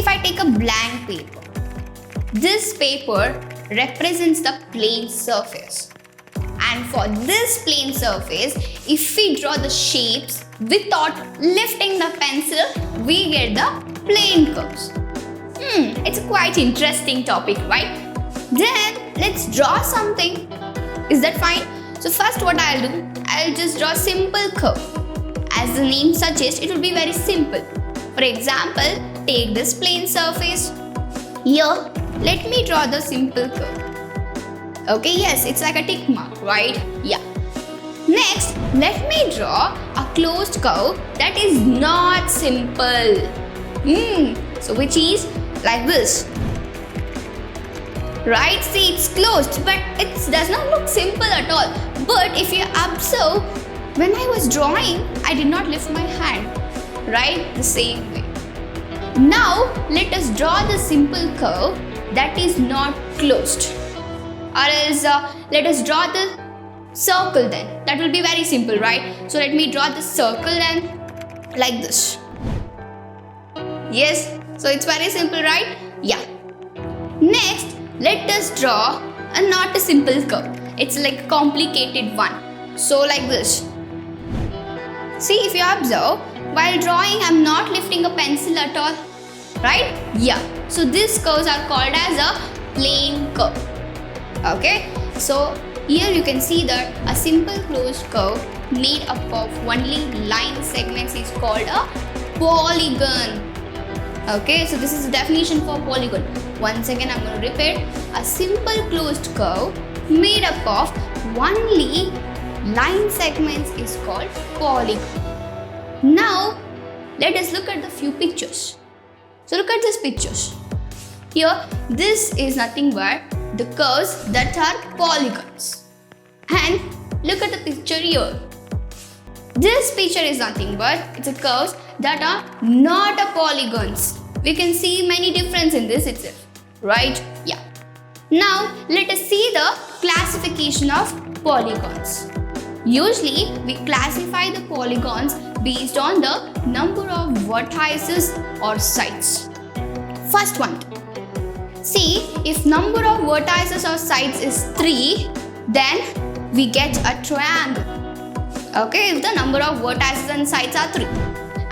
if I take a blank paper, this paper represents the plane surface. And for this plane surface, if we draw the shapes without lifting the pencil, we get the plane curves. It's a quite interesting topic, right? Then let's draw something. Is that fine? So first what I'll do, I'll just draw a simple curve. As the name suggests, it will be very simple. For example, take this plane surface. Here, let me draw the simple curve. Okay, yes, it's like a tick mark, right? Yeah. Next, let me draw a closed curve that is not simple. So which is like this. Right? See, it's closed, but it does not look simple at all. But if you observe, when I was drawing, I did not lift my hand. Right? The same way. Now, let us draw the simple curve that is not closed. Or else, let us draw the circle then. That will be very simple, right? So let me draw the circle and like this. Yes, so it's very simple, right? Yeah. Next, let us draw not a simple curve. It's like a complicated one. So like this. See, if you observe, while drawing, I'm not lifting a pencil at all. Right? Yeah. So these curves are called as a plane curve. Okay. So here you can see that a simple closed curve made up of only line segments is called a polygon. Okay, so this is the definition for polygon. Once again, I'm going to repeat. A simple closed curve made up of only line segments is called polygon. Now, let us look at the few pictures. So look at these pictures. Here, this is nothing but the curves that are polygons. And look at the picture here. This picture is nothing but it's a curves that are not a polygons. We can see many difference in this itself, right? Yeah. Now let us see the classification of polygons. Usually we classify the polygons based on the number of vertices or sides. First one. See, if number of vertices or sides is 3, then we get a triangle. Okay, if the number of vertices and sides are 3.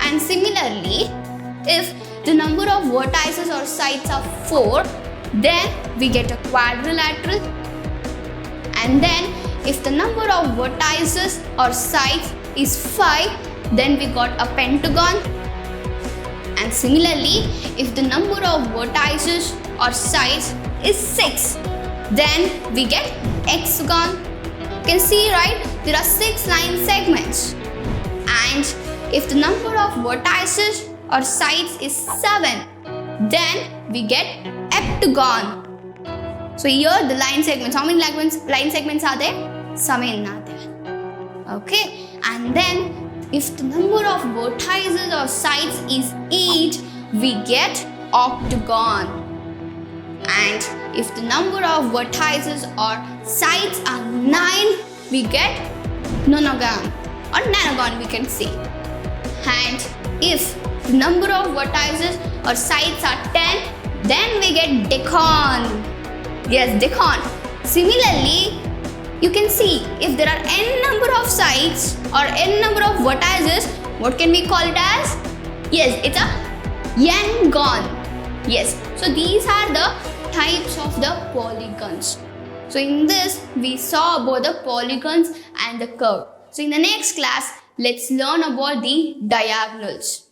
And similarly, if the number of vertices or sides are 4, then we get a quadrilateral. And then if the number of vertices or sides is 5, then we got a pentagon. And similarly, if the number of vertices or sides is 6, then we get hexagon. You can see, right? There are 6 line segments. And if the number of vertices or sides is 7, then we get heptagon. So here the line segments, how many line segments are there? 7 are there. Okay, and then if the number of vertices or sides is 8, we get octagon. And if the number of vertices or sides are 9, we get nonagon or nanogon, we can say. And if the number of vertices or sides are 10, then we get decan. Yes, decan. Similarly, you can see if there are n number of sides or n number of vertices, what can we call it as? Yes, it's a n-gon. Yes, so these are the types of the polygons. So in this, we saw about the polygons and the curve. So in the next class, let's learn about the diagonals.